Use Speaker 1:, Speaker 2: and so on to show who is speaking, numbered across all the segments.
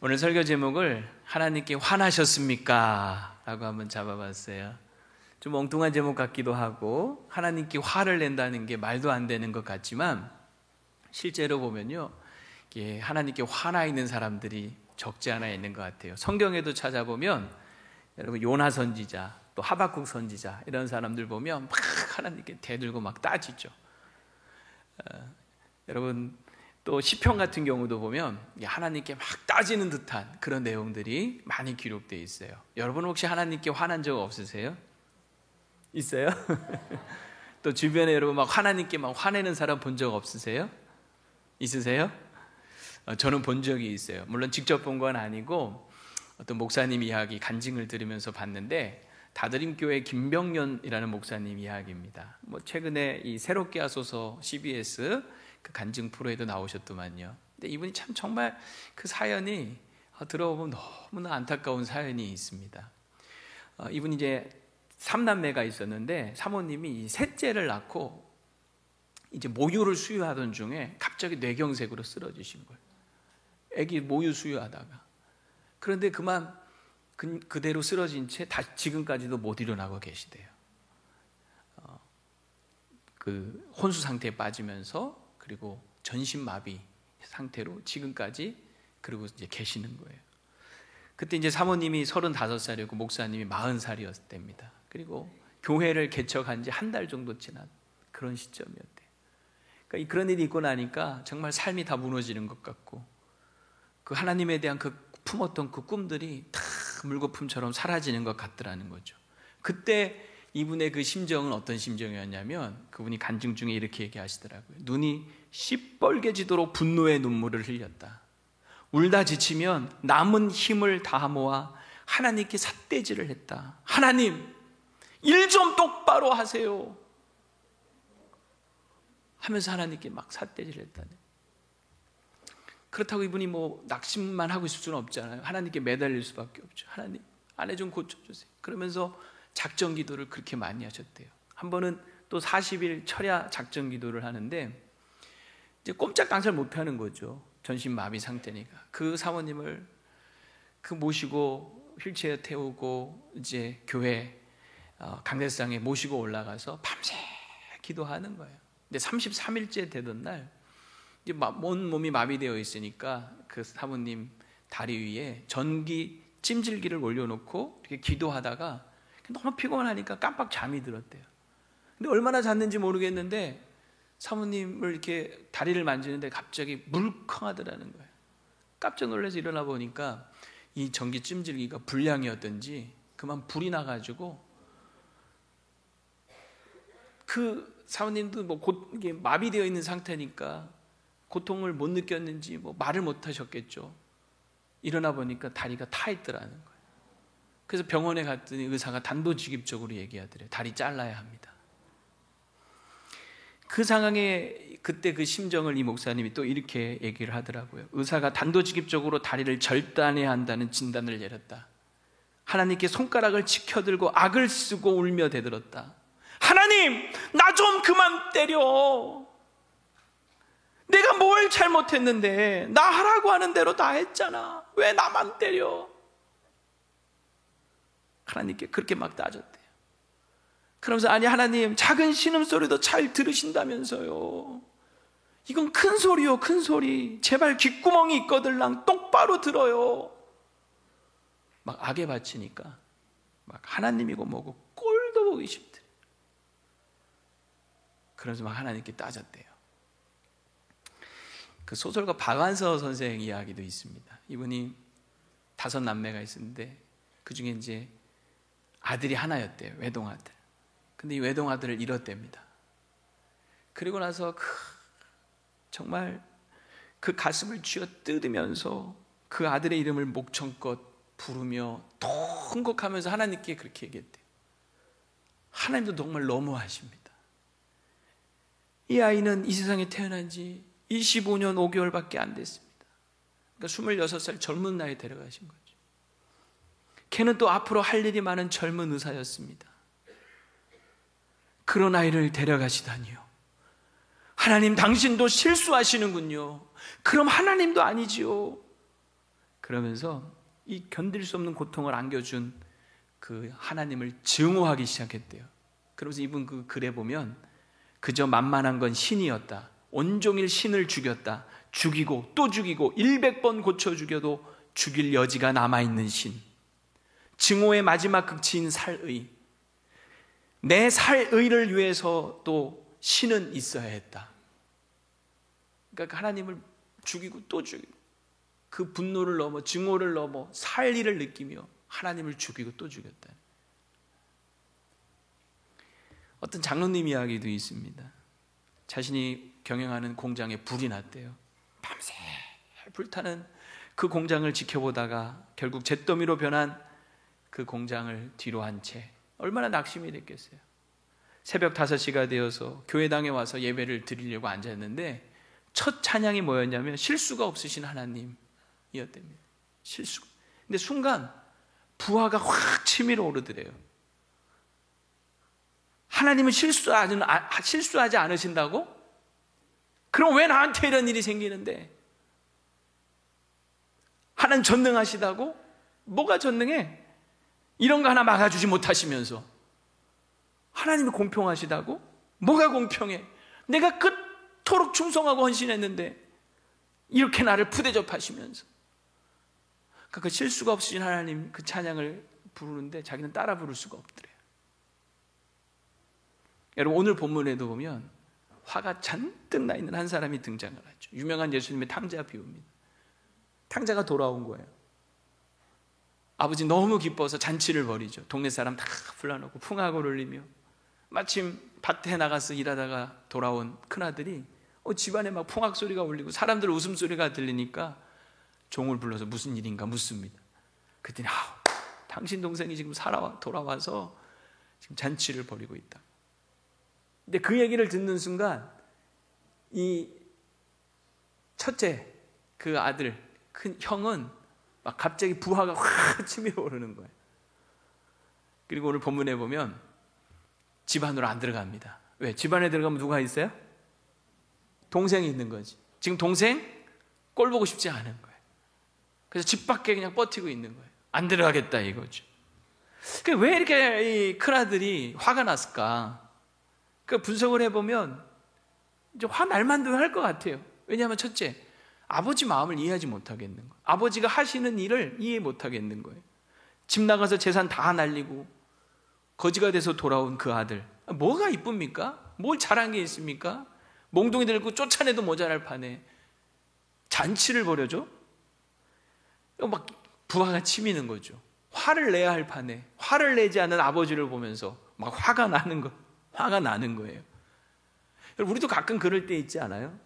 Speaker 1: 오늘 설교 제목을 하나님께 화나셨습니까? 라고 한번 잡아봤어요. 좀 엉뚱한 제목 같기도 하고 하나님께 화를 낸다는 게 말도 안 되는 것 같지만 실제로 보면요, 하나님께 화나 있는 사람들이 적지 않아 있는 것 같아요. 성경에도 찾아보면 여러분 요나 선지자, 또 하박국 선지자 이런 사람들 보면 막 하나님께 대들고 막 따지죠. 여러분 또 시편 같은 경우도 보면 하나님께 막 따지는 듯한 그런 내용들이 많이 기록되어 있어요. 여러분 혹시 하나님께 화난 적 없으세요? 있어요? 또 주변에 여러분 막 하나님께 막 화내는 사람 본 적 없으세요? 있으세요? 저는 본 적이 있어요. 물론 직접 본 건 아니고 어떤 목사님 이야기 간증을 들으면서 봤는데, 다드림교회 김병년이라는 목사님 이야기입니다. 최근에 이 새롭게 하소서 CBS 그 간증 프로에도 나오셨더만요. 근데 이분이 참 정말 그 사연이 들어보면 너무나 안타까운 사연이 있습니다. 이분이 이제 3남매가 있었는데 사모님이 셋째를 낳고 이제 모유를 수유하던 중에 갑자기 뇌경색으로 쓰러지신 거예요. 아기 모유 수유하다가. 그런데 그대로 쓰러진 채 지금까지도 못 일어나고 계시대요. 그 혼수 상태에 빠지면서 그리고 전신마비 상태로 지금까지 그러고 이제 계시는 거예요. 그때 이제 사모님이 35살이었고 목사님이 40살이었답니다. 그리고 교회를 개척한 지 한 달 정도 지난 그런 시점이었대요. 그러니까 그런 일이 있고 나니까 정말 삶이 다 무너지는 것 같고, 그 하나님에 대한 그 품었던 그 꿈들이 다 물거품처럼 사라지는 것 같더라는 거죠. 그때 이분의 그 심정은 어떤 심정이었냐면, 그분이 간증 중에 이렇게 얘기하시더라고요. 눈이 시뻘개지도록 분노의 눈물을 흘렸다. 울다 지치면 남은 힘을 다 모아 하나님께 삿대질을 했다. 하나님, 일 좀 똑바로 하세요 하면서 하나님께 막 삿대질을 했다네. 그렇다고 이분이 낙심만 하고 있을 수는 없잖아요. 하나님께 매달릴 수밖에 없죠. 하나님, 아내 좀 고쳐주세요. 그러면서 작전 기도를 그렇게 많이 하셨대요. 한 번은 또 40일 철야 작전 기도를 하는데 이제 꼼짝당살 못하는 거죠. 전신마비 상태니까. 그 사모님을 모시고 휠체어 태우고 이제 교회 강대상에 모시고 올라가서 밤새 기도하는 거예요. 근데 33일째 되던 날 이제 온 몸이 마비되어 있으니까 그 사모님 다리 위에 전기 찜질기를 올려놓고 이렇게 기도하다가 너무 피곤하니까 깜빡 잠이 들었대요. 근데 얼마나 잤는지 모르겠는데 사모님을 이렇게 다리를 만지는데 갑자기 물컹하더라는 거예요. 깜짝 놀라서 일어나 보니까 이 전기 찜질기가 불량이었던지 그만 불이 나가지고, 그 사모님도 이게 마비되어 있는 상태니까 고통을 못 느꼈는지 말을 못 하셨겠죠. 일어나 보니까 다리가 타 있더라는 거예요. 그래서 병원에 갔더니 의사가 단도직입적으로 얘기하더래요. 다리 잘라야 합니다. 그 상황에 그때 그 심정을 이 목사님이 또 이렇게 얘기를 하더라고요. 의사가 단도직입적으로 다리를 절단해야 한다는 진단을 내렸다. 하나님께 손가락을 치켜들고 악을 쓰고 울며 대들었다. 하나님, 나 좀 그만 때려. 내가 뭘 잘못했는데, 나 하라고 하는 대로 다 했잖아. 왜 나만 때려? 하나님께 그렇게 막 따졌대요. 그러면서 아니 하나님, 작은 신음소리도 잘 들으신다면서요. 이건 큰 소리요, 큰 소리. 제발 귓구멍이 있거들랑 똑바로 들어요. 막 악에 바치니까 막 하나님이고 뭐고 꼴도 보기 싫대. 그러면서 막 하나님께 따졌대요. 그 소설가 박완서 선생 이야기도 있습니다. 이분이 5남매가 있었는데 그 중에 이제 아들이 하나였대요. 외동아들. 근데 이 외동아들을 잃었답니다. 그리고 나서 정말 그 가슴을 쥐어 뜯으면서 그 아들의 이름을 목청껏 부르며 통곡하면서 하나님께 그렇게 얘기했대요. 하나님도 정말 너무하십니다. 이 아이는 이 세상에 태어난 지 25년 5개월밖에 안 됐습니다. 그러니까 26살 젊은 나이에 데려가신 거죠. 걔는 또 앞으로 할 일이 많은 젊은 의사였습니다. 그런 아이를 데려가시다니요. 하나님, 당신도 실수하시는군요. 그럼 하나님도 아니지요. 그러면서 이 견딜 수 없는 고통을 안겨준 그 하나님을 증오하기 시작했대요. 그러면서 이분 그 글에 보면 그저 만만한 건 신이었다, 온종일 신을 죽였다, 죽이고 또 죽이고 100번 고쳐 죽여도 죽일 여지가 남아있는 신, 증오의 마지막 극치인 살의, 내 살의를 위해서 또 신은 있어야 했다. 그러니까 하나님을 죽이고 또 죽이고 그 분노를 넘어 증오를 넘어 살리를 느끼며 하나님을 죽이고 또 죽였다. 어떤 장로님 이야기도 있습니다. 자신이 경영하는 공장에 불이 났대요. 밤새 불타는 그 공장을 지켜보다가 결국 잿더미로 변한 그 공장을 뒤로 한 채 얼마나 낙심이 됐겠어요. 새벽 5시가 되어서 교회당에 와서 예배를 드리려고 앉았는데 첫 찬양이 뭐였냐면 실수가 없으신 하나님이었답니다. 실수. 근데 순간 부하가 확 치밀어 오르더래요. 하나님은 실수하지 않으신다고? 그럼 왜 나한테 이런 일이 생기는데? 하나님 전능하시다고? 뭐가 전능해? 이런 거 하나 막아주지 못하시면서 하나님이 공평하시다고? 뭐가 공평해? 내가 그토록 충성하고 헌신했는데 이렇게 나를 푸대접하시면서. 그러니까 그 실수가 없으신 하나님 그 찬양을 부르는데 자기는 따라 부를 수가 없더래요. 여러분 오늘 본문에도 보면 화가 잔뜩 나 있는 한 사람이 등장을 하죠. 유명한 예수님의 탕자 비유입니다. 탕자가 돌아온 거예요. 아버지 너무 기뻐서 잔치를 벌이죠. 동네 사람 다 불러놓고 풍악을 울리며 마침 밭에 나가서 일하다가 돌아온 큰아들이 집안에 막 풍악 소리가 울리고 사람들 웃음소리가 들리니까 종을 불러서 무슨 일인가 묻습니다. 그랬더니 당신 동생이 지금 돌아와서 지금 잔치를 벌이고 있다. 근데 그 얘기를 듣는 순간 이 첫째 그 아들 큰 형은 막 갑자기 부하가 확 치밀어 오르는 거예요. 그리고 오늘 본문에 보면 집 안으로 안 들어갑니다. 왜? 집 안에 들어가면 누가 있어요? 동생이 있는 거지. 지금 동생 꼴 보고 싶지 않은 거예요. 그래서 집 밖에 그냥 버티고 있는 거예요. 안 들어가겠다 이거죠. 왜 이렇게 이 큰아들이 화가 났을까? 그 분석을 해보면 이제 화 날만도 할 것 같아요. 왜냐하면 첫째, 아버지 마음을 이해하지 못하겠는 거예요. 아버지가 하시는 일을 이해 못하겠는 거예요. 집 나가서 재산 다 날리고 거지가 돼서 돌아온 그 아들, 뭐가 이쁩니까? 뭘 잘한 게 있습니까? 몽둥이 들고 쫓아내도 모자랄 판에 잔치를 벌여줘? 막 부하가 치미는 거죠. 화를 내야 할 판에 화를 내지 않는 아버지를 보면서 막 화가 나는 거예요. 우리도 가끔 그럴 때 있지 않아요?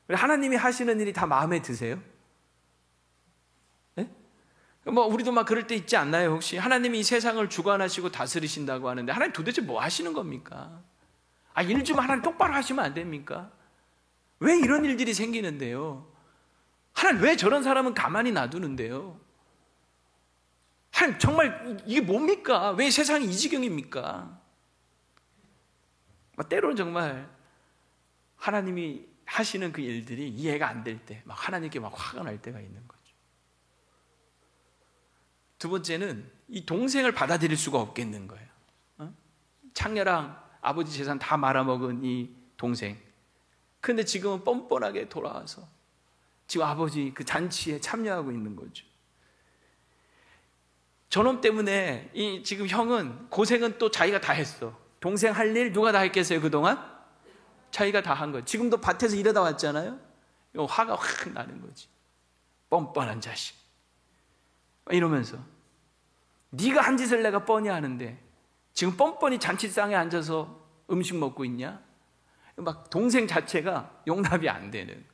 Speaker 1: 하나님이 하시는 일이 다 마음에 드세요? 네? 우리도 막 그럴 때 있지 않나요? 혹시 하나님이 이 세상을 주관하시고 다스리신다고 하는데 하나님 도대체 뭐 하시는 겁니까? 일 좀 하나님 똑바로 하시면 안 됩니까? 왜 이런 일들이 생기는데요? 하나님 왜 저런 사람은 가만히 놔두는데요? 하나님 정말 이게 뭡니까? 왜 세상이 이 지경입니까? 때로는 정말 하나님이 하시는 그 일들이 이해가 안 될 때 막 하나님께 막 화가 날 때가 있는 거죠. 두 번째는 이 동생을 받아들일 수가 없겠는 거예요. 창녀랑 아버지 재산 다 말아먹은 이 동생. 그런데 지금은 뻔뻔하게 돌아와서 지금 아버지 그 잔치에 참여하고 있는 거죠. 저놈 때문에 이 지금 형은 고생은 또 자기가 다 했어. 동생 할 일 누가 다 했겠어요 그동안? 자기가 다 한 거예요. 지금도 밭에서 일하다 왔잖아요. 화가 확 나는 거지. 뻔뻔한 자식 이러면서 네가 한 짓을 내가 뻔히 아는데 지금 뻔뻔히 잔치상에 앉아서 음식 먹고 있냐? 막 동생 자체가 용납이 안 되는.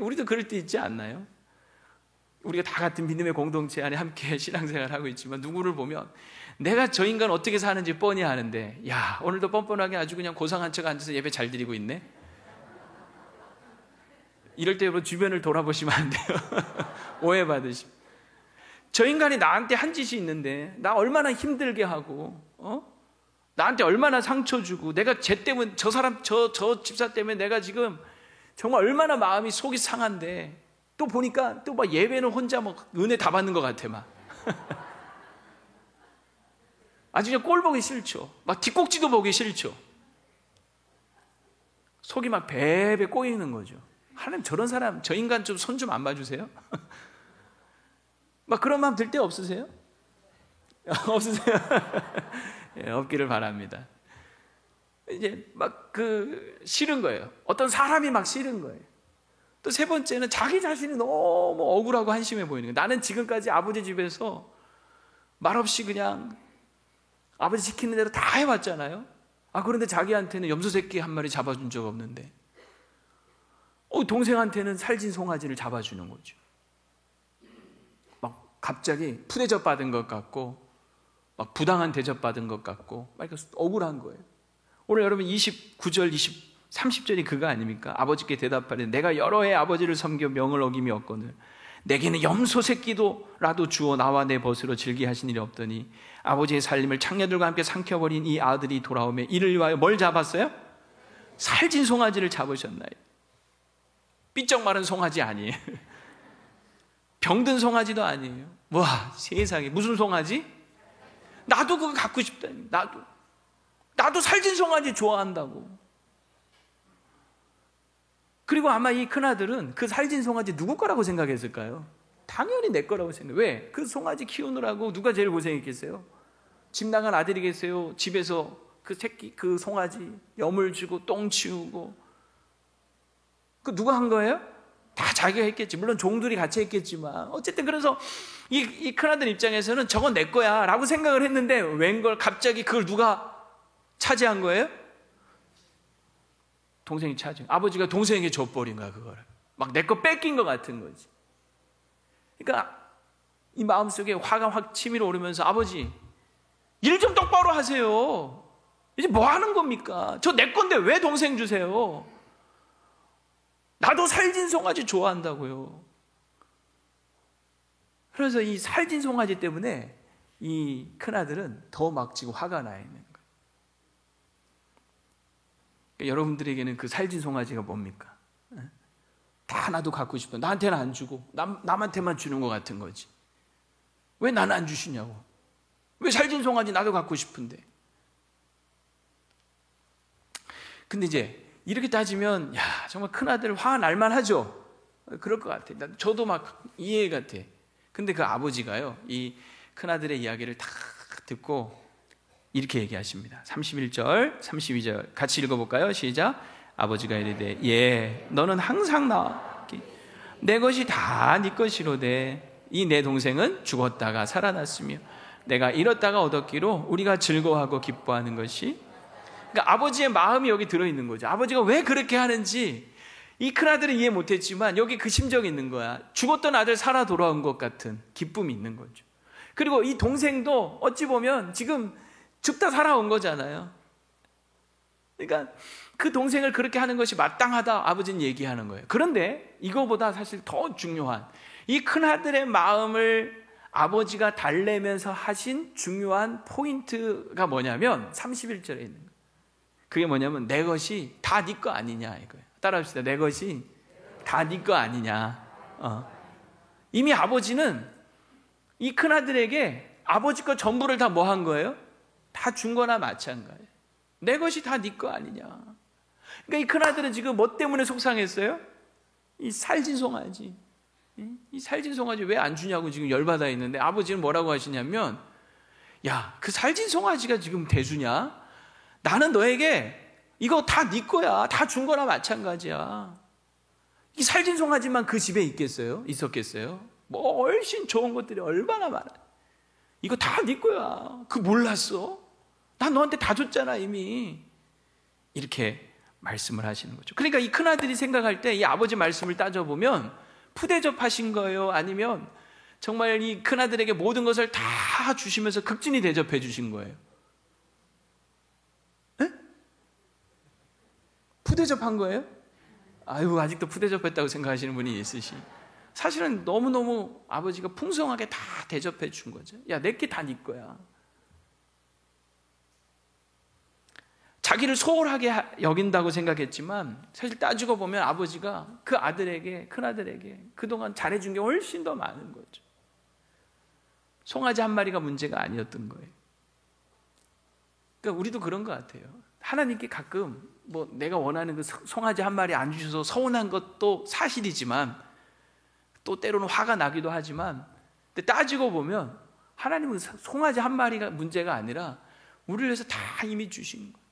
Speaker 1: 우리도 그럴 때 있지 않나요? 우리가 다 같은 믿음의 공동체 안에 함께 신앙생활을 하고 있지만 누구를 보면 내가 저 인간 어떻게 사는지 뻔히 아는데 야 오늘도 뻔뻔하게 아주 그냥 고상한 척 앉아서 예배 잘 드리고 있네. 이럴 때 여러분 주변을 돌아보시면 안 돼요. 오해받으시면. 저 인간이 나한테 한 짓이 있는데 나 얼마나 힘들게 하고 나한테 얼마나 상처 주고 내가 쟤 때문에 저 사람 저 집사 때문에 내가 지금 정말 얼마나 마음이 속이 상한데 또 보니까 또 막 예배는 혼자 막 은혜 다 받는 것 같아 막. 아주 그냥 꼴 보기 싫죠. 막 뒷꼭지도 보기 싫죠. 속이 막 배배 꼬이는 거죠. 하나님 저런 사람, 저 인간 좀 손 좀 안 봐주세요? 막 그런 마음 들 때 없으세요? 없으세요? 예, 없기를 바랍니다. 이제 막 싫은 거예요. 어떤 사람이 막 싫은 거예요. 또 세 번째는 자기 자신이 너무 억울하고 한심해 보이는 거예요. 나는 지금까지 아버지 집에서 말없이 그냥 아버지 시키는 대로 다 해왔잖아요. 그런데 자기한테는 염소 새끼 한 마리 잡아준 적 없는데 동생한테는 살진 송아지를 잡아주는 거죠. 막 갑자기 푸대접 받은 것 같고 막 부당한 대접 받은 것 같고 막 억울한 거예요. 오늘 여러분 29절, 30절이 그거 아닙니까? 아버지께 대답하되 내가 여러 해 아버지를 섬겨 명을 어김이었거늘 내게는 염소 새끼도라도 주어 나와 내 벗으로 즐기 하신 일이 없더니 아버지의 살림을 창녀들과 함께 삼켜버린 이 아들이 돌아오매 이를 위하여 뭘 잡았어요? 살진 송아지를 잡으셨나요? 삐쩍 마른 송아지 아니에요. 병든 송아지도 아니에요. 와, 세상에 무슨 송아지? 나도 그거 갖고 싶다. 나도 살진 송아지 좋아한다고. 그리고 아마 이 큰아들은 그 살진 송아지 누구 거라고 생각했을까요? 당연히 내 거라고 생각해요. 왜? 그 송아지 키우느라고 누가 제일 고생했겠어요? 집 나간 아들이겠어요? 집에서 그 새끼, 그 송아지 염을 주고 똥 치우고 그 누가 한 거예요? 다 자기가 했겠지. 물론 종들이 같이 했겠지만 어쨌든 그래서 이 큰아들 입장에서는 저건 내 거야 라고 생각을 했는데 웬걸 갑자기 그걸 누가 차지한 거예요? 동생이 차지. 아버지가 동생에게 줘버린 거야 그거를. 막 내 거 뺏긴 것 같은 거지. 그러니까 이 마음속에 화가 확 치밀어 오르면서 아버지 일 좀 똑바로 하세요. 이제 뭐 하는 겁니까? 저 내 건데 왜 동생 주세요? 나도 살진 송아지 좋아한다고요. 그래서 이 살진 송아지 때문에 이 큰아들은 더 막 지금 화가 나 있는 거예요. 그러니까 여러분들에게는 그 살진 송아지가 뭡니까? 다 나도 갖고 싶어. 나한테는 안 주고 남한테만 주는 것 같은 거지. 왜 나는 안 주시냐고. 왜 살진 송아지 나도 갖고 싶은데. 근데 이제 이렇게 따지면 정말 큰아들 화 날만 하죠. 그럴 것 같아. 저도 막 이해 같아. 근데 그 아버지가요 이 큰아들의 이야기를 다 듣고 이렇게 얘기하십니다. 31절 32절 같이 읽어볼까요? 시작. 아버지가 이르되 너는 항상 내 것이 다 네 것이로되 이 내 동생은 죽었다가 살아났으며 내가 잃었다가 얻었기로 우리가 즐거워하고 기뻐하는 것이. 그러니까 아버지의 마음이 여기 들어있는 거죠. 아버지가 왜 그렇게 하는지 이 큰아들은 이해 못했지만 여기 그 심정이 있는 거야. 죽었던 아들 살아 돌아온 것 같은 기쁨이 있는 거죠. 그리고 이 동생도 어찌 보면 지금 죽다 살아온 거잖아요. 그러니까 그 동생을 그렇게 하는 것이 마땅하다 아버지는 얘기하는 거예요. 그런데 이거보다 사실 더 중요한 이 큰아들의 마음을 아버지가 달래면서 하신 중요한 포인트가 뭐냐면 31절에 있는 거예요. 그게 뭐냐면 내 것이 다 네 거 아니냐 이거예요. 따라합시다. 내 것이 다 네 거 아니냐. 이미 아버지는 이 큰아들에게 아버지 거 전부를 다 뭐 한 거예요? 다 준 거나 마찬가지예요. 내 것이 다 네 거 아니냐. 그러니까 이 큰아들은 지금 뭐 때문에 속상했어요? 이 살진 송아지. 이 살진 송아지 왜 안 주냐고 지금 열받아 있는데 아버지는 뭐라고 하시냐면 그 살진 송아지가 지금 대수냐? 나는 너에게 이거 다 네 거야. 다 준 거나 마찬가지야. 이 살진 송아지만 그 집에 있었겠어요? 뭐 훨씬 좋은 것들이 얼마나 많아. 이거 다 네 거야. 그거 몰랐어? 난 너한테 다 줬잖아 이미. 이렇게 말씀을 하시는 거죠. 그러니까 이 큰아들이 생각할 때 이 아버지 말씀을 따져보면 푸대접하신 거예요? 아니면 정말 이 큰아들에게 모든 것을 다 주시면서 극진히 대접해 주신 거예요? 네? 푸대접한 거예요? 아직도 푸대접했다고 생각하시는 분이 있으시. 사실은 너무너무 아버지가 풍성하게 다 대접해 준 거죠. 내게 다 네 거야. 자기를 소홀하게 여긴다고 생각했지만 사실 따지고 보면 아버지가 그 아들에게, 큰아들에게 그동안 잘해준 게 훨씬 더 많은 거죠. 송아지 한 마리가 문제가 아니었던 거예요. 그러니까 우리도 그런 것 같아요. 하나님께 가끔 뭐 내가 원하는 그 송아지 한 마리 안 주셔서 서운한 것도 사실이지만 또 때로는 화가 나기도 하지만, 근데 따지고 보면 하나님은 송아지 한 마리가 문제가 아니라 우리를 위해서 다 이미 주신 거예요.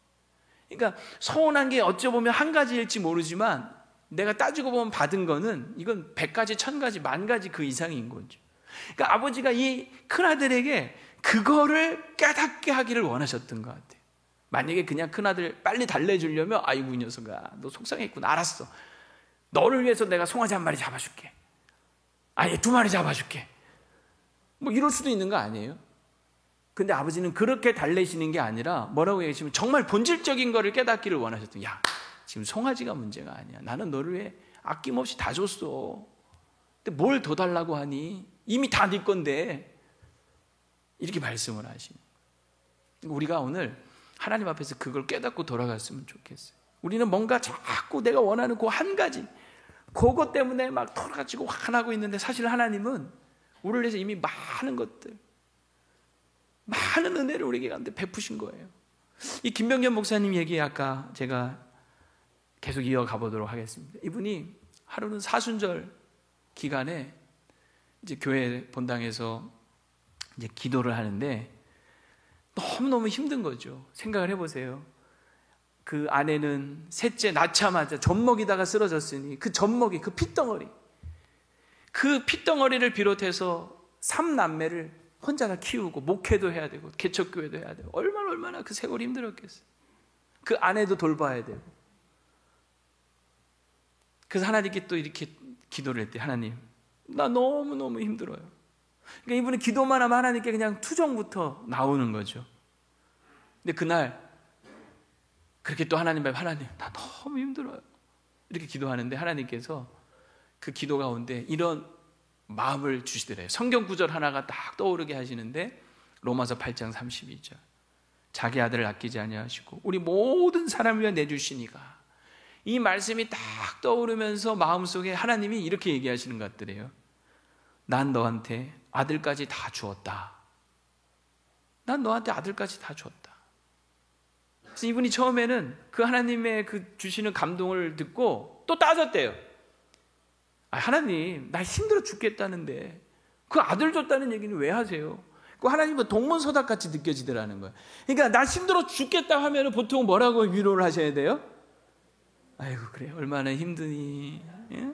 Speaker 1: 그러니까 서운한 게 어찌 보면 한 가지일지 모르지만 내가 따지고 보면 받은 거는 이건 100가지, 1000가지, 10,000가지 그 이상인 거죠. 그러니까 아버지가 이 큰아들에게 그거를 깨닫게 하기를 원하셨던 것 같아요. 만약에 그냥 큰아들 빨리 달래주려면 아이고 이 녀석아 너 속상했구나, 알았어, 너를 위해서 내가 송아지 한 마리 잡아줄게, 아니 2마리 잡아줄게, 뭐 이럴 수도 있는 거 아니에요? 근데 아버지는 그렇게 달래시는 게 아니라 뭐라고 얘기하시면 정말 본질적인 거를 깨닫기를 원하셨던. 야, 지금 송아지가 문제가 아니야. 나는 너를 위해 아낌없이 다 줬어. 근데 뭘 더 달라고 하니? 이미 다 네 건데. 이렇게 말씀을 하시는. 우리가 오늘 하나님 앞에서 그걸 깨닫고 돌아갔으면 좋겠어요. 우리는 뭔가 자꾸 내가 원하는 그 한 가지, 그것 때문에 막 털어가지고 화나고 있는데 사실 하나님은 우리를 위해서 이미 많은 것들, 많은 은혜를 우리에게 가운데 베푸신 거예요. 이 김병현 목사님 얘기 아까 제가 계속 이어가 보도록 하겠습니다. 이분이 하루는 사순절 기간에 이제 교회 본당에서 이제 기도를 하는데 너무너무 힘든 거죠. 생각을 해보세요. 그 아내는 셋째 낳자마자 젖먹이다가 쓰러졌으니 그 젖먹이, 그 핏덩어리를 비롯해서 3남매를 혼자가 키우고 목회도 해야 되고 개척교회도 해야 되고 얼마나 그 세월이 힘들었겠어요. 그 아내도 돌봐야 되고. 그래서 하나님께 또 이렇게 기도를 했대요. 하나님, 나 너무너무 힘들어요. 그러니까 이분은 기도만 하면 하나님께 그냥 투정부터 나오는 거죠. 근데 그날 그렇게 또 하나님 앞에, 하나님 나 너무 힘들어요, 이렇게 기도하는데 하나님께서 그 기도 가운데 이런 마음을 주시더래요. 성경 구절 하나가 딱 떠오르게 하시는데 로마서 8장 32절, 자기 아들을 아끼지 아니하시고 우리 모든 사람을 위해 내주시니가. 이 말씀이 딱 떠오르면서 마음속에 하나님이 이렇게 얘기하시는 것 같더래요. 난 너한테 아들까지 다 주었다. 난 너한테 아들까지 다 줬다. 그래서 이분이 처음에는 그 하나님의 그 주시는 감동을 듣고 또 따졌대요. 하나님, 나 힘들어 죽겠다는데 그 아들 줬다는 얘기는 왜 하세요? 그 하나님은 동문서답같이 느껴지더라는 거예요. 그러니까 나 힘들어 죽겠다 하면 보통 뭐라고 위로를 하셔야 돼요? 아이고 그래, 얼마나 힘드니, 예?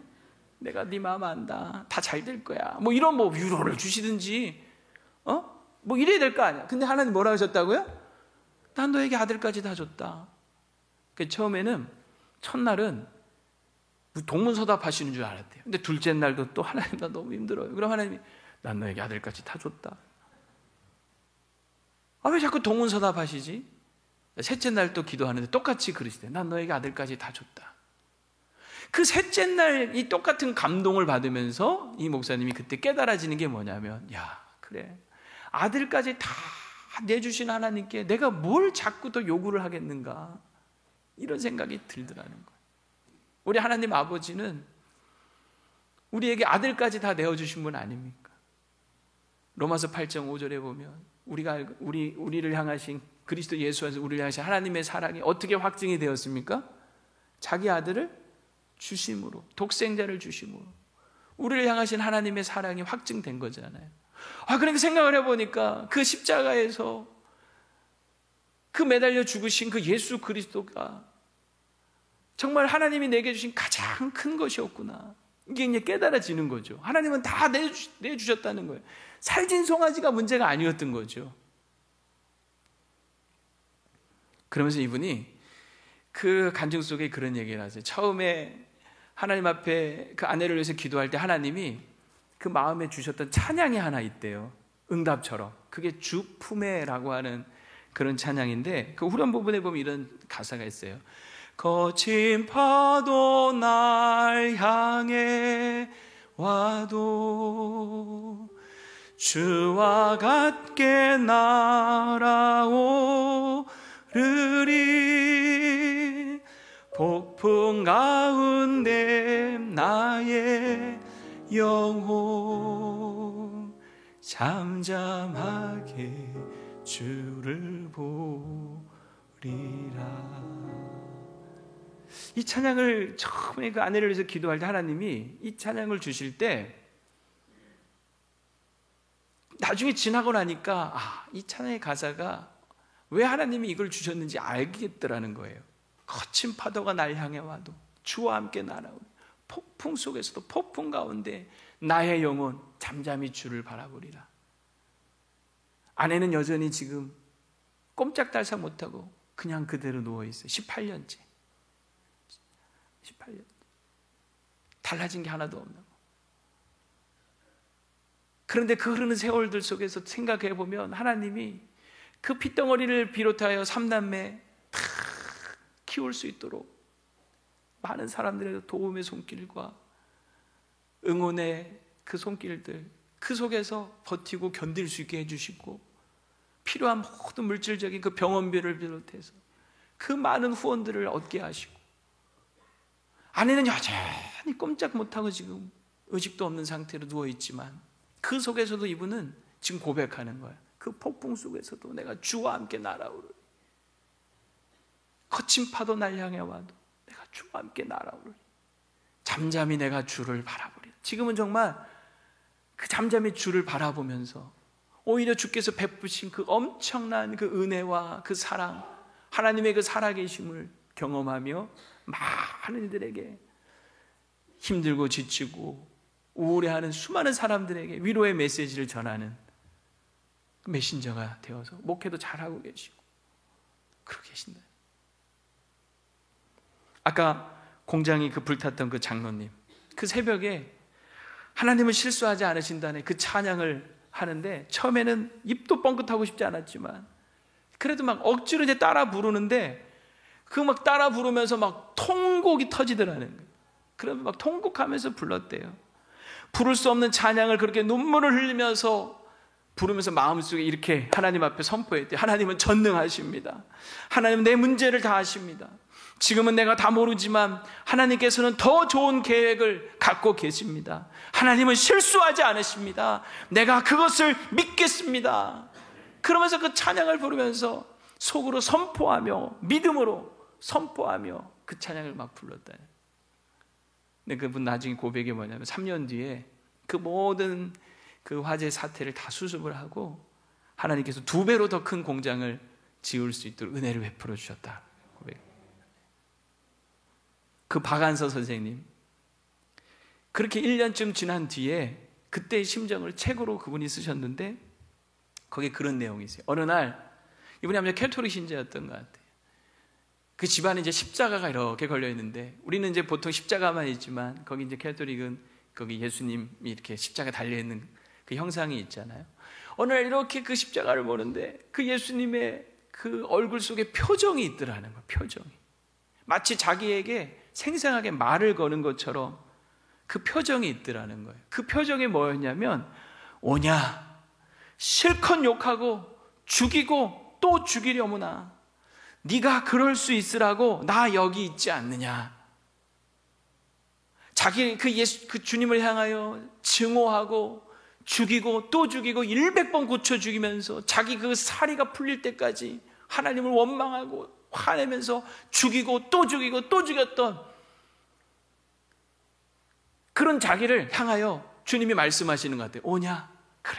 Speaker 1: 내가 네 마음 안다, 다 잘 될 거야, 뭐 이런 뭐 위로를 주시든지 뭐 이래야 될 거 아니야. 근데 하나님 뭐라 하셨다고요? 난 너에게 아들까지 다 줬다. 그 처음에는 첫날은 동문서답 하시는 줄 알았대요. 근데 둘째 날도 또 하나님 나 너무 힘들어요. 그럼 하나님이 난 너에게 아들까지 다 줬다. 왜 자꾸 동문서답 하시지? 셋째 날 또 기도하는데 똑같이 그러시대. 난 너에게 아들까지 다 줬다. 그 셋째 날 이 똑같은 감동을 받으면서 이 목사님이 그때 깨달아지는 게 뭐냐면, 야 그래, 아들까지 다 내주신 하나님께 내가 뭘 자꾸 더 요구를 하겠는가, 이런 생각이 들더라는 거예요. 우리 하나님 아버지는 우리에게 아들까지 다 내어주신 분 아닙니까? 로마서 8장 5절에 보면 우리를 향하신 그리스도 예수 안에서 우리를 향하신 하나님의 사랑이 어떻게 확증이 되었습니까? 자기 아들을 주심으로, 독생자를 주심으로 우리를 향하신 하나님의 사랑이 확증된 거잖아요. 그러니까 생각을 해보니까 그 십자가에서 그 매달려 죽으신 그 예수 그리스도가 정말 하나님이 내게 주신 가장 큰 것이었구나. 이게 이제 깨달아지는 거죠. 하나님은 다 내주셨다는 거예요. 살찐 송아지가 문제가 아니었던 거죠. 그러면서 이분이 그 간증 속에 그런 얘기를 하세요. 처음에 하나님 앞에 그 아내를 위해서 기도할 때 하나님이 그 마음에 주셨던 찬양이 하나 있대요. 응답처럼. 그게 주품에라고 하는 그런 찬양인데 그 후렴 부분에 보면 이런 가사가 있어요. 거친 파도 날 향해 와도 주와 같게 날아오르리. 폭풍 가운데 나의 영혼 잠잠하게 주를 보리라. 이 찬양을 처음에 그 아내를 위해서 기도할 때 하나님이 이 찬양을 주실 때 나중에 지나고 나니까 이 찬양의 가사가 왜 하나님이 이걸 주셨는지 알겠더라는 거예요. 거친 파도가 날 향해 와도 주와 함께 날아오니 폭풍 속에서도 폭풍 가운데 나의 영혼 잠잠히 주를 바라보리라. 아내는 여전히 지금 꼼짝달싹 못하고 그냥 그대로 누워있어요. 18년째 달라진 게 하나도 없는 거. 그런데 그 흐르는 세월들 속에서 생각해 보면 하나님이 그 핏덩어리를 비롯하여 3남매 다 키울 수 있도록 많은 사람들의 도움의 손길과 응원의 그 손길들, 그 속에서 버티고 견딜 수 있게 해주시고, 필요한 모든 물질적인 그 병원비를 비롯해서 그 많은 후원들을 얻게 하시고, 아내는 여전히 꼼짝 못하고 지금 의식도 없는 상태로 누워있지만 그 속에서도 이분은 지금 고백하는 거예요. 그 폭풍 속에서도 내가 주와 함께 날아오르리. 거친 파도 날 향해 와도 내가 주와 함께 날아오르리. 잠잠히 내가 주를 바라보리. 지금은 정말 그 잠잠히 주를 바라보면서 오히려 주께서 베푸신 그 엄청난 그 은혜와 그 사랑, 하나님의 그 살아계심을 경험하며 많은 이들에게 힘들고 지치고 우울해하는 수많은 사람들에게 위로의 메시지를 전하는 메신저가 되어서 목회도 잘하고 계시고 그러고 계신다. 아까 공장이 그 불탔던 그 장로님, 그 새벽에 하나님은 실수하지 않으신다네 그 찬양을 하는데 처음에는 입도 뻥끗하고 싶지 않았지만 그래도 막 억지로 이제 따라 부르는데 그 막 따라 부르면서 막 통곡이 터지더라는 거예요. 그러면 막 통곡하면서 불렀대요. 부를 수 없는 찬양을 그렇게 눈물을 흘리면서 부르면서 마음속에 이렇게 하나님 앞에 선포했대요. 하나님은 전능하십니다. 하나님은 내 문제를 다 아십니다. 지금은 내가 다 모르지만 하나님께서는 더 좋은 계획을 갖고 계십니다. 하나님은 실수하지 않으십니다. 내가 그것을 믿겠습니다. 그러면서 그 찬양을 부르면서 속으로 선포하며 믿음으로 선포하며 그 찬양을 막 불렀다. 근데 그분 나중에 고백이 뭐냐면 3년 뒤에 그 모든 그 화재 사태를 다 수습을 하고 하나님께서 2배로 더 큰 공장을 지을 수 있도록 은혜를 베풀어 주셨다. 고백. 그 박안서 선생님, 그렇게 1년쯤 지난 뒤에 그때의 심정을 책으로 그분이 쓰셨는데 거기에 그런 내용이 있어요. 어느 날 이분이 아마 캐토릭 신자였던 것 같아요. 그 집안에 이제 십자가가 이렇게 걸려 있는데 우리는 이제 보통 십자가만 있지만 거기 이제 캐토릭은 거기 예수님이 이렇게 십자가 달려 있는 그 형상이 있잖아요. 어느 날 이렇게 그 십자가를 보는데 그 예수님의 그 얼굴 속에 표정이 있더라는 거예요. 표정이 마치 자기에게 생생하게 말을 거는 것처럼 그 표정이 있더라는 거예요. 그 표정이 뭐였냐면, 오냐 실컷 욕하고 죽이고 또 죽이려무나 네가 그럴 수 있으라고 나 여기 있지 않느냐. 자기 그 주님을 향하여 증오하고 죽이고 또 죽이고 100번 고쳐 죽이면서 자기 그 사리가 풀릴 때까지 하나님을 원망하고 화내면서 죽이고 또 죽이고 또 죽였던 그런 자기를 향하여 주님이 말씀하시는 것 같아요. 오냐? 그래,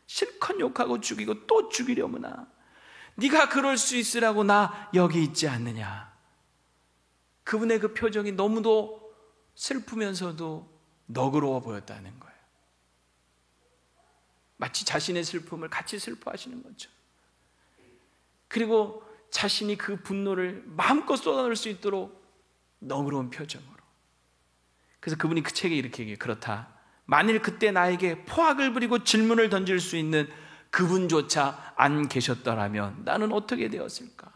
Speaker 1: 실컷 욕하고 죽이고 또 죽이려무나 네가 그럴 수 있으라고 나 여기 있지 않느냐. 그분의 그 표정이 너무도 슬프면서도 너그러워 보였다는 거예요. 마치 자신의 슬픔을 같이 슬퍼하시는 거죠. 그리고 자신이 그 분노를 마음껏 쏟아낼 수 있도록 너그러운 표정으로. 그래서 그분이 그 책에 이렇게 얘기해요. 그렇다, 만일 그때 나에게 포악을 부리고 질문을 던질 수 있는 그분조차 안 계셨더라면 나는 어떻게 되었을까?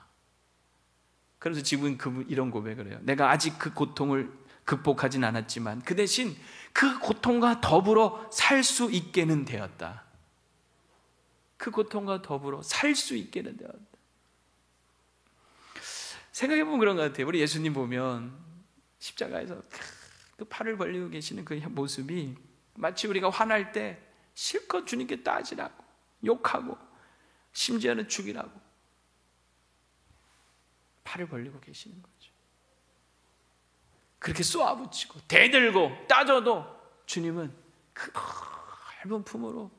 Speaker 1: 그래서 지금 그분 이런 고백을 해요. 내가 아직 그 고통을 극복하진 않았지만 그 대신 그 고통과 더불어 살 수 있게는 되었다. 그 고통과 더불어 살 수 있게는 되었다. 생각해보면 그런 것 같아요. 우리 예수님 보면 십자가에서 그 팔을 벌리고 계시는 그 모습이 마치 우리가 화날 때 실컷 주님께 따지라고, 욕하고, 심지어는 죽이라고 팔을 벌리고 계시는 거죠. 그렇게 쏘아붙이고 대들고 따져도 주님은 그 넓은 품으로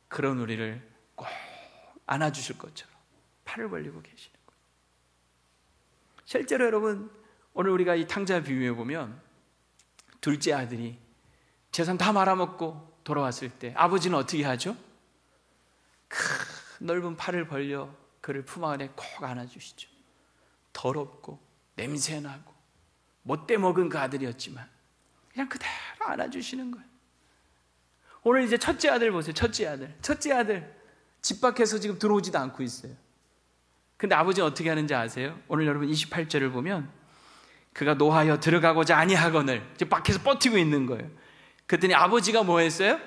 Speaker 1: 그런 우리를 꼭 안아주실 것처럼 팔을 벌리고 계시는 거예요. 실제로 여러분, 오늘 우리가 이 탕자 비유에 보면 둘째 아들이 재산 다 말아먹고 돌아왔을 때 아버지는 어떻게 하죠? 큰 넓은 팔을 벌려 그를 품 안에 콕 안아주시죠. 더럽고 냄새나고 못돼 먹은 그 아들이었지만 그냥 그대로 안아주시는 거예요. 오늘 이제 첫째 아들 보세요. 첫째 아들 집 밖에서 지금 들어오지도 않고 있어요. 근데 아버지는 어떻게 하는지 아세요? 오늘 여러분 28절을 보면 그가 노하여 들어가고자 아니하거늘 이제 밖에서 버티고 있는 거예요. 그랬더니 아버지가 뭐 했어요?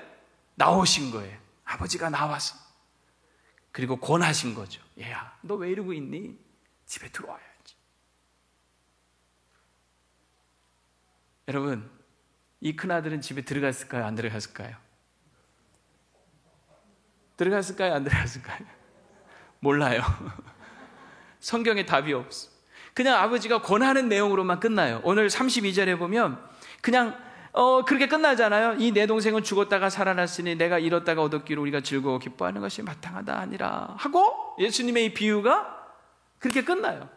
Speaker 1: 나오신 거예요. 아버지가 나와서 그리고 권하신 거죠. 얘야, 너 왜 이러고 있니? 집에 들어와야지. 여러분, 이 큰아들은 집에 들어갔을까요? 안 들어갔을까요? 들어갔을까요? 안 들어갔을까요? 몰라요. 성경에 답이 없어. 그냥 아버지가 권하는 내용으로만 끝나요. 오늘 32절에 보면 그냥 그렇게 끝나잖아요. 이 내 동생은 죽었다가 살아났으니 내가 잃었다가 얻었기로 우리가 즐거워 기뻐하는 것이 마땅하다 아니라 하고 예수님의 이 비유가 그렇게 끝나요.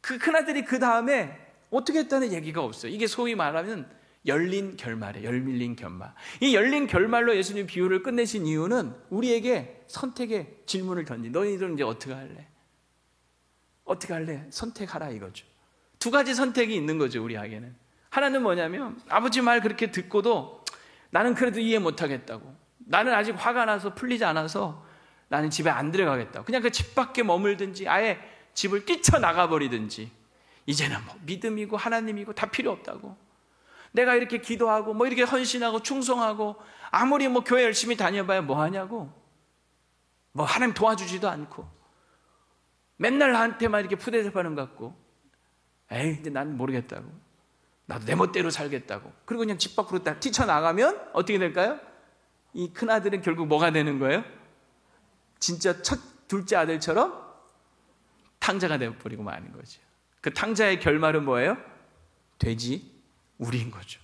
Speaker 1: 그 큰아들이 그 다음에 어떻게 했다는 얘기가 없어요. 이게 소위 말하면 열린 결말이에요. 열린 결말. 이 열린 결말로 예수님 비유를 끝내신 이유는 우리에게 선택의 질문을 던진, 너희들은 이제 어떻게 할래? 어떻게 할래? 선택하라 이거죠. 두 가지 선택이 있는 거죠, 우리에게는. 하나는 뭐냐면 아버지 말 그렇게 듣고도 나는 그래도 이해 못하겠다고, 나는 아직 화가 나서 풀리지 않아서 나는 집에 안 들어가겠다고, 그냥 그 집 밖에 머물든지 아예 집을 뛰쳐나가버리든지, 이제는 뭐 믿음이고 하나님이고 다 필요 없다고, 내가 이렇게 기도하고 뭐 이렇게 헌신하고 충성하고 아무리 뭐 교회 열심히 다녀봐야 뭐 하냐고, 뭐 하나님 도와주지도 않고 맨날 나한테만 이렇게 푸대접하는 것 같고, 에이 이제 난 모르겠다고, 나도 내 멋대로 살겠다고, 그리고 그냥 집 밖으로 딱 뛰쳐나가면 어떻게 될까요? 이 큰아들은 결국 뭐가 되는 거예요? 진짜 둘째 아들처럼 탕자가 되어버리고 마는 거죠. 그 탕자의 결말은 뭐예요? 돼지 우리인 거죠.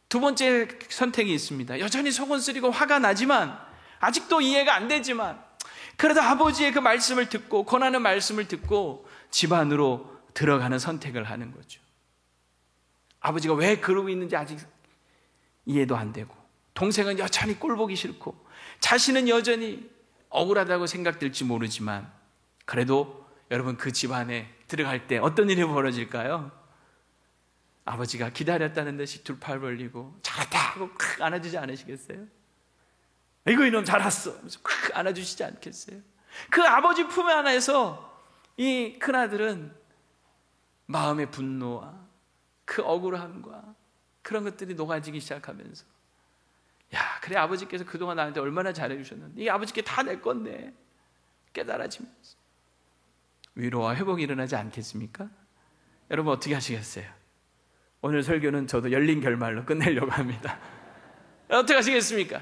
Speaker 1: 두 번째 선택이 있습니다. 여전히 속은 쓰리고 화가 나지만, 아직도 이해가 안 되지만, 그래도 아버지의 그 말씀을 듣고 권하는 말씀을 듣고 집 안으로 들어가는 선택을 하는 거죠. 아버지가 왜 그러고 있는지 아직 이해도 안 되고, 동생은 여전히 꼴보기 싫고, 자신은 여전히 억울하다고 생각될지 모르지만, 그래도 여러분 그 집 안에 들어갈 때 어떤 일이 벌어질까요? 아버지가 기다렸다는 듯이 두 팔 벌리고 잘했다 하고 크 안아주지 않으시겠어요? 이거 이놈 잘 왔어 하면서 크 안아주시지 않겠어요? 그 아버지 품 안에서 이 큰아들은 마음의 분노와 그 억울함과 그런 것들이 녹아지기 시작하면서, 야 그래 아버지께서 그동안 나한테 얼마나 잘해주셨는데 이 아버지께 다 내 건데, 깨달아지면서 위로와 회복이 일어나지 않겠습니까? 여러분 어떻게 하시겠어요? 오늘 설교는 저도 열린 결말로 끝내려고 합니다. 어떻게 하시겠습니까?